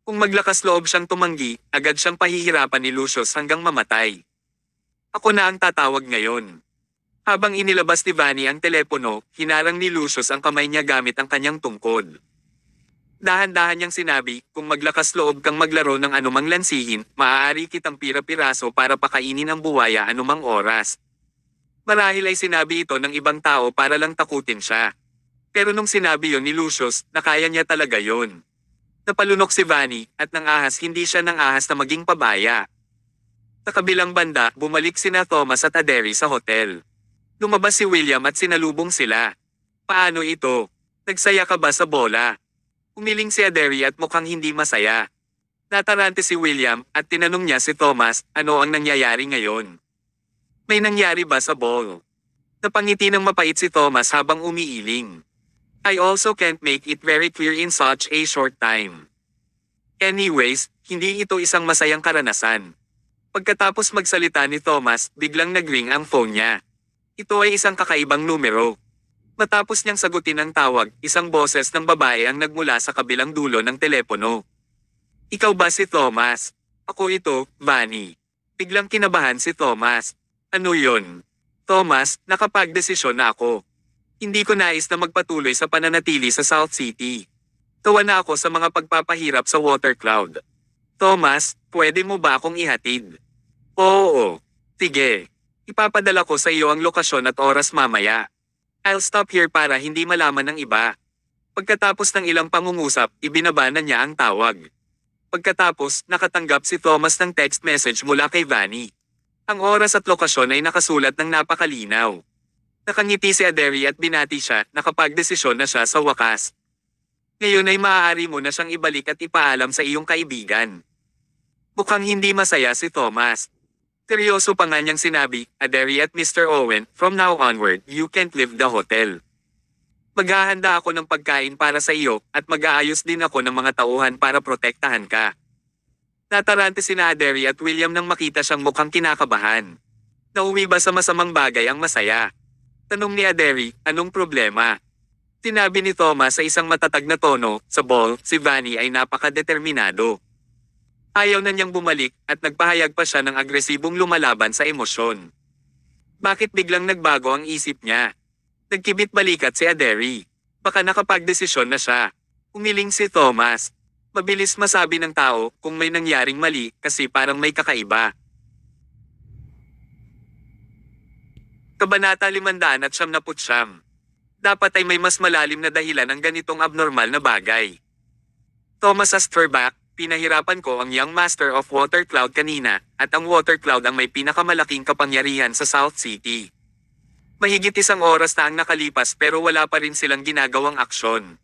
Speaker 1: Kung maglakas loob siyang tumanggi, agad siyang pahihirapan ni Lucius hanggang mamatay. Ako na ang tatawag ngayon. Habang inilabas ni Vanny ang telepono, hinarang ni Lucius ang kamay niya gamit ang kanyang tungkod. Dahan-dahan niyang sinabi, kung maglakas loob kang maglaro ng anumang lansihin, maaari kitang pira-piraso para pakainin ang buwaya anumang oras. Marahil ay sinabi ito ng ibang tao para lang takutin siya. Pero nung sinabi yon ni Lucius, na kaya niya talaga yon. Napalunok si Vanny, at nang ahas hindi siya nang ahas na maging pabaya. Sa kabilang banda, bumalik sina Thomas at Aderi sa hotel. Lumabas si William at sinalubong sila. Paano ito? Nagsaya ka ba sa bola? Umiling si Aderi at mukhang hindi masaya. Natarante si William at tinanong niya si Thomas, ano ang nangyayari ngayon? May nangyari ba sa ball? Napangiti ng mapait si Thomas habang umiiling. I also can't make it very clear in such a short time. Anyways, hindi ito isang masayang karanasan. Pagkatapos magsalita ni Thomas, biglang nag-ring ang phone niya. Ito ay isang kakaibang numero. Matapos niyang sagutin ang tawag, isang boses ng babae ang nagmula sa kabilang dulo ng telepono. Ikaw ba si Thomas? Ako ito, Vanny. Biglang kinabahan si Thomas. Ano yon? Thomas, nakapagdesisyon na ako. Hindi ko nais na magpatuloy sa pananatili sa South City. Tawa na ako sa mga pagpapahirap sa water cloud. Thomas, pwede mo ba akong ihatid? Oo. Sige. Ipapadala ko sa iyo ang lokasyon at oras mamaya. I'll stop here para hindi malaman ng iba. Pagkatapos ng ilang pangungusap, ibinaba na niya ang tawag. Pagkatapos, nakatanggap si Thomas ng text message mula kay Vanny. Ang oras at lokasyon ay nakasulat ng napakalinaw. Nakangiti si Aderi at binati siya, nakapagdesisyon na siya sa wakas. Ngayon ay maaari mo na siyang ibalik at ipaalam sa iyong kaibigan. Mukhang hindi masaya si Thomas. Seryoso pa nga niyang sinabi, Aderi at Mr. Owen, from now onward, you can't leave the hotel. Maghahanda ako ng pagkain para sa iyo, at mag-aayos din ako ng mga tauhan para protektahan ka. Natarante sina Aderi at William nang makita siyang mukhang kinakabahan. Nauwi ba sa masamang bagay ang masaya? Tanong ni Aderi, anong problema? Sinabi ni Thomas sa isang matatag na tono, sa ball, si Vanny ay napakadeterminado. Ayaw na niyang bumalik at nagpahayag pa siya ng agresibong lumalaban sa emosyon. Bakit biglang nagbago ang isip niya? Nagkibit balikat si Aderi. Baka nakapagdesisyon na siya. Umiling si Thomas. Mabilis masabi ng tao kung may nangyaring mali kasi parang may kakaiba. Kabanata 579. Dapat ay may mas malalim na dahilan ang ganitong abnormal na bagay. Thomas asked her back. Pinahirapan ko ang Young Master of Water Cloud kanina, at ang Water Cloud ang may pinakamalaking kapangyarihan sa South City. Mahigit 1 oras na ang nakalipas pero wala pa rin silang ginagawang aksyon.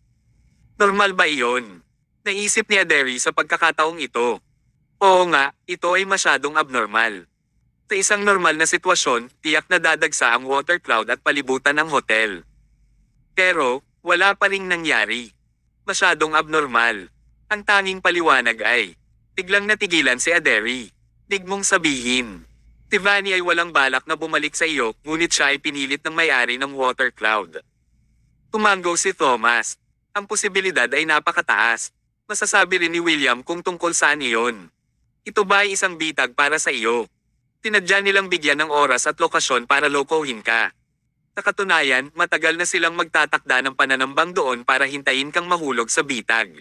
Speaker 1: Normal ba iyon? Naisip ni Aderi sa pagkakataong ito. Oo nga, ito ay masyadong abnormal. Sa isang normal na sitwasyon, tiyak na dadagsa ang water cloud at palibutan ng hotel. Pero, wala pa ring nangyari. Masyadong abnormal. Ang tanging paliwanag ay, biglang natigilan si Aderi. Dig mong sabihin. Tiffany ay walang balak na bumalik sa iyo, ngunit siya ay pinilit ng may-ari ng water cloud. Tumango si Thomas. Ang posibilidad ay napakataas. Masasabi rin ni William kung tungkol saan iyon. Ito ba ay isang bitag para sa iyo? Tinadya nilang bigyan ng oras at lokasyon para lokohin ka. Sa katunayan, matagal na silang magtatakda ng pananambang doon para hintayin kang mahulog sa bitag.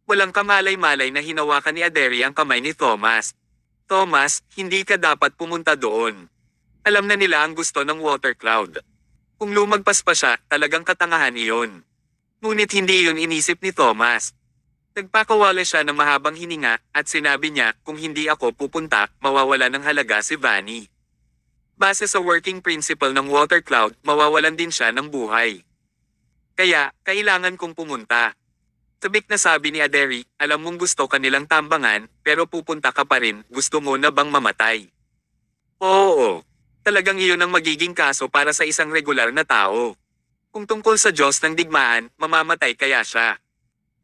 Speaker 1: Walang kamalay-malay na hinawakan ni Aderi ang kamay ni Thomas. Thomas, hindi ka dapat pumunta doon. Alam na nila ang gusto ng water cloud. Kung lumagpas pa siya, talagang katangahan iyon. Ngunit hindi iyon inisip ni Thomas. Nagpakawala siya ng mahabang hininga at sinabi niya, kung hindi ako pupunta, mawawala ng halaga si Vanny. Base sa working principle ng water cloud, mawawalan din siya ng buhay. Kaya, kailangan kong pumunta. Sabik na sabi ni Aderi, alam mong gusto kanilang tambangan, pero pupunta ka pa rin, gusto mo na bang mamatay? Oo. Talagang iyon ang magiging kaso para sa isang regular na tao. Kung tungkol sa Diyos ng digmaan, mamamatay kaya siya.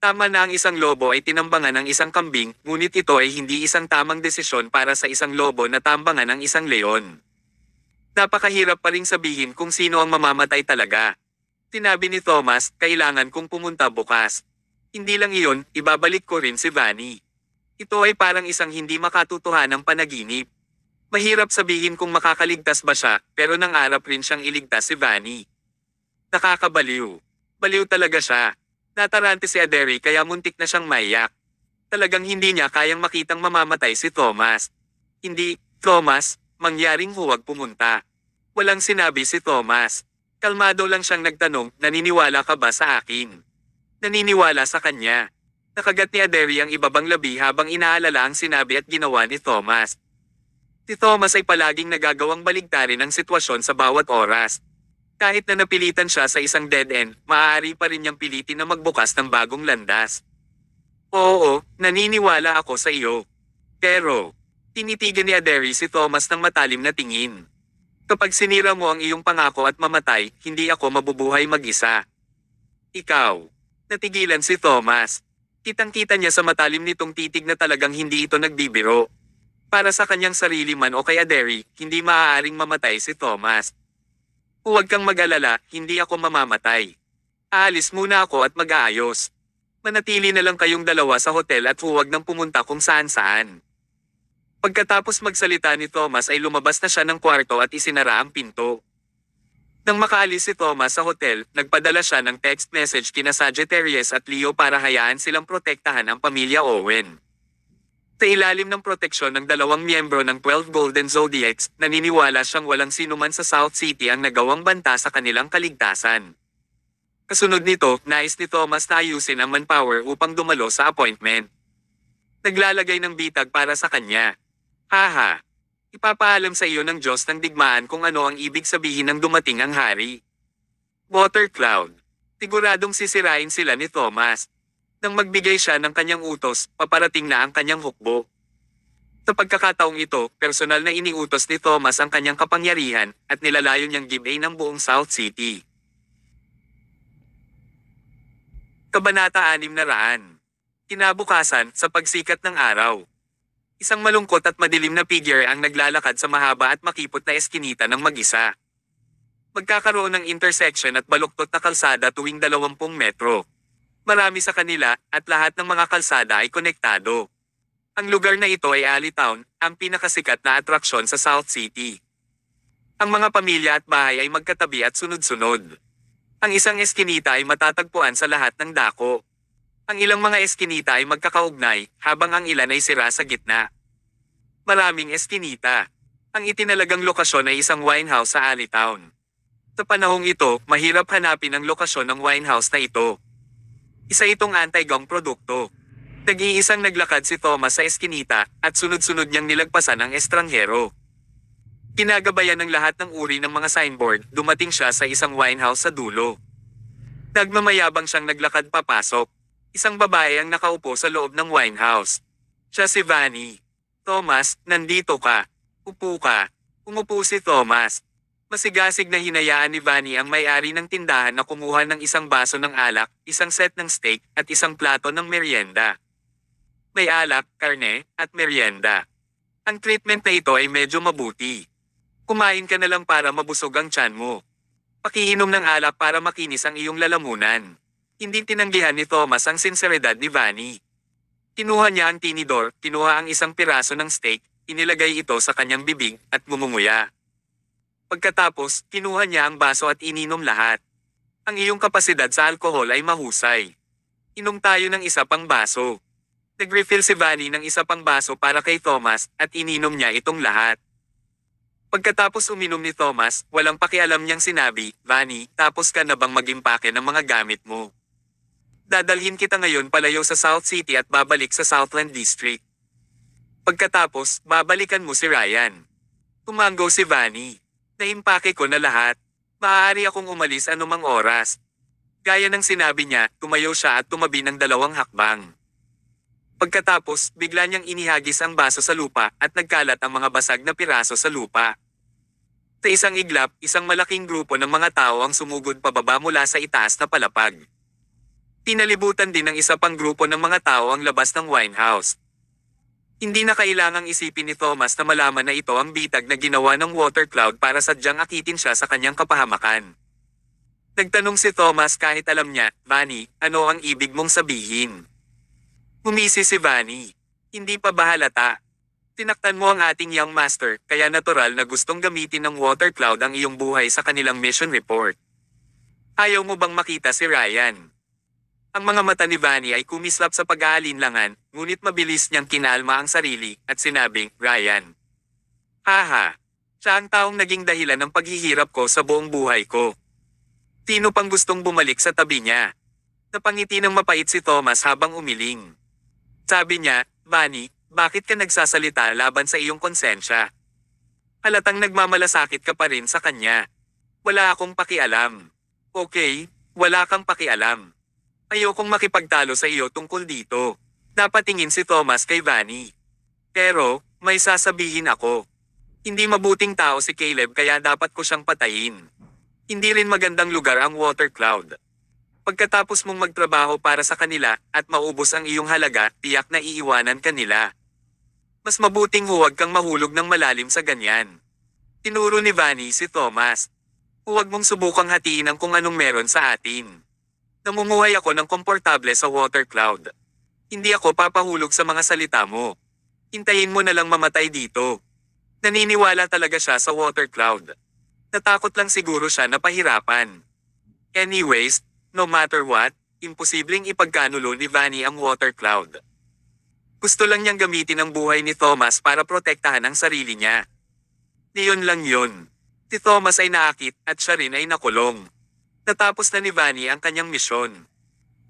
Speaker 1: Tama na ang isang lobo ay tinambangan ng isang kambing, ngunit ito ay hindi isang tamang desisyon para sa isang lobo na tambangan ng isang leon. Napakahirap pa ring sabihin kung sino ang mamamatay talaga. Sinabi ni Thomas, kailangan kong pumunta bukas. Hindi lang iyon, ibabalik ko rin si Vanny. Ito ay parang isang hindi makatutuhanang panaginip. Mahirap sabihin kung makakaligtas ba siya, pero nangarap rin siyang iligtas si Vanny. Nakakabaliw. Baliw talaga siya. Natarante si Aderi kaya muntik na siyang maiyak. Talagang hindi niya kayang makitang mamamatay si Thomas. Hindi, Thomas, mangyaring huwag pumunta. Walang sinabi si Thomas. Kalmado lang siyang nagtanong, naniniwala ka ba sa akin? Naniniwala sa kanya. Nakagat ni Aderi ang ibabang labi habang inaalala ang sinabi at ginawa ni Thomas. Si Thomas ay palaging nagagawang baligtarin ang sitwasyon sa bawat oras. Kahit na napilitan siya sa isang dead end, maaari pa rin niyang pilitin na magbukas ng bagong landas. Oo, naniniwala ako sa iyo. Pero, tinitigan ni Aderi si Thomas ng matalim na tingin. Kapag sinira mo ang iyong pangako at mamatay, hindi ako mabubuhay mag-isa. Ikaw. Natigilan si Thomas. Kitang-kita niya sa matalim nitong titig na talagang hindi ito nagbibiro. Para sa kanyang sarili man o kay Aderi, hindi maaaring mamatay si Thomas. Huwag kang mag-alala, hindi ako mamamatay. Aalis muna ako at mag-aayos. Manatili na lang kayong dalawa sa hotel at huwag nang pumunta kung saan-saan. Pagkatapos magsalita ni Thomas ay lumabas na siya ng kwarto at isinara ang pinto. Nang makaalis si Thomas sa hotel, nagpadala siya ng text message kina Sagittarius at Leo para hayaan silang protektahan ang pamilya Owen. Sa ilalim ng proteksyon ng dalawang miyembro ng 12 Golden Zodiacs, naniniwala siyang walang sinuman sa South City ang nagawang banta sa kanilang kaligtasan. Kasunod nito, nais ni Thomas na ayusin ang manpower upang dumalo sa appointment. Naglalagay ng bitag para sa kanya. Haha! Ipapaalam sa iyo ng Diyos ng digmaan kung ano ang ibig sabihin ng dumating ang hari. Water cloud. Siguradong sisirain sila ni Thomas. Nang magbigay siya ng kanyang utos, paparating na ang kanyang hukbo. Sa pagkakataong ito, personal na iniutos ni Thomas ang kanyang kapangyarihan at nilalayo niyang gibay ng buong South City. Kabanata 600. Kinabukasan, sa pagsikat ng araw. Isang malungkot at madilim na figure ang naglalakad sa mahaba at makipot na eskinita ng mag-isa. Magkakaroon ng intersection at baluktot na kalsada tuwing 20 metro. Marami sa kanila, at lahat ng mga kalsada ay konektado. Ang lugar na ito ay Alleytown, ang pinakasikat na atraksyon sa South City. Ang mga pamilya at bahay ay magkatabi at sunod-sunod. Ang isang eskinita ay matatagpuan sa lahat ng dako. Ang ilang mga eskinita ay magkakaugnay, habang ang ilan ay sira sa gitna. Maraming eskinita. Ang itinalagang lokasyon ay isang winehouse sa Alleytown. Sa panahong ito, mahirap hanapin ang lokasyon ng winehouse na ito. Isa itong anti-gang produkto. Nag-iisang naglakad si Thomas sa eskinita, at sunod-sunod niyang nilagpasan ang estranghero. Kinagabayan ng lahat ng uri ng mga signboard, dumating siya sa isang winehouse sa dulo. Nagmamayabang siyang naglakad papasok. Isang babae ang nakaupo sa loob ng winehouse. Siya si Vanny. Thomas, nandito ka. Upo ka. Umupo si Thomas. Masigasig na hinayaan ni Vanny ang may-ari ng tindahan na kumuha ng isang baso ng alak, isang set ng steak, at isang plato ng merienda. May alak, karne, at merienda. Ang treatment na ito ay medyo mabuti. Kumain ka na lang para mabusog ang tiyan mo. Pakiinom ng alak para makinis ang iyong lalamunan. Hindi tinanggihan ni Thomas ang sinseridad ni Vanny. Kinuha niya ang tinidor, kinuha ang isang piraso ng steak, inilagay ito sa kanyang bibig, at ngumunguya. Pagkatapos, kinuha niya ang baso at ininom lahat. Ang iyong kapasidad sa alkohol ay mahusay. Inom tayo ng isa pang baso. Nag-refill si Vanny ng isa pang baso para kay Thomas, at ininom niya itong lahat. Pagkatapos uminom ni Thomas, walang pakialam niyang sinabi, Vanny, tapos ka na bang mag-impake ng mga gamit mo? Dadalhin kita ngayon palayo sa South City at babalik sa Southland District. Pagkatapos, babalikan mo si Ryan. Tumango si Vanny. Naimpake ko na lahat. Maaari akong umalis anumang oras. Gaya ng sinabi niya, tumayo siya at tumabi ng 2 hakbang. Pagkatapos, bigla niyang inihagis ang baso sa lupa at nagkalat ang mga basag na piraso sa lupa. Sa isang iglap, isang malaking grupo ng mga tao ang sumugod pababa mula sa itaas na palapag. Pinalibutan din ng isa pang grupo ng mga tao ang labas ng winehouse. Hindi na kailangang isipin ni Thomas na malaman na ito ang bitag na ginawa ng water cloud para sadyang akitin siya sa kanyang kapahamakan. Nagtanong si Thomas kahit alam niya, Vanny, ano ang ibig mong sabihin? Humisi si Vanny. Hindi pa ba halata? Tinaktan mo ang ating young master, kaya natural na gustong gamitin ng water cloud ang iyong buhay sa kanilang mission report. Ayaw mo bang makita si Ryan? Ang mga mata ni Vanny ay kumislap sa pag-aalinlangan, ngunit mabilis niyang kinalma ang sarili, at sinabing, Ryan. Haha. Siya ang taong naging dahilan ng paghihirap ko sa buong buhay ko. Sino pang gustong bumalik sa tabi niya? Napangiti ng mapait si Thomas habang umiling. Sabi niya, Vanny, bakit ka nagsasalita laban sa iyong konsensya? Halatang nagmamalasakit ka pa rin sa kanya. Wala akong pakialam. Okay, wala kang pakialam. Ayokong makipagtalo sa iyo tungkol dito. Napatingin si Thomas kay Vanny. Pero, may sasabihin ako. Hindi mabuting tao si Caleb kaya dapat ko siyang patayin. Hindi rin magandang lugar ang water cloud. Pagkatapos mong magtrabaho para sa kanila at maubos ang iyong halaga, tiyak na iiwanan ka nila. Mas mabuting huwag kang mahulog ng malalim sa ganyan. Tinuro ni Vanny si Thomas. Huwag mong subukang hatiin ang kung anong meron sa atin. Namumuhay ako ng komportable sa water cloud. Hindi ako papahulog sa mga salita mo. Hintayin mo na lang mamatay dito. Naniniwala talaga siya sa water cloud. Natakot lang siguro siya na pahirapan. Anyways, no matter what, imposibleng ipagkanulo ni Vanny ang water cloud. Gusto lang niyang gamitin ang buhay ni Thomas para protektahan ang sarili niya. Niyon lang yun. Si Thomas ay naakit at siya rin ay nakulong. Natapos na ni Vanny ang kanyang misyon.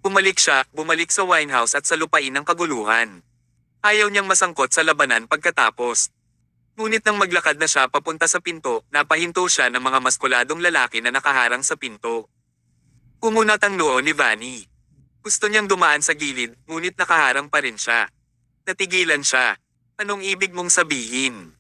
Speaker 1: Bumalik sa winehouse at sa lupain ng kaguluhan. Ayaw niyang masangkot sa labanan pagkatapos. Ngunit nang maglakad na siya papunta sa pinto, napahinto siya ng mga maskuladong lalaki na nakaharang sa pinto. Kumunat ang noo ni Vanny. Gusto niyang dumaan sa gilid, ngunit nakaharang pa rin siya. Natigilan siya. Anong ibig mong sabihin?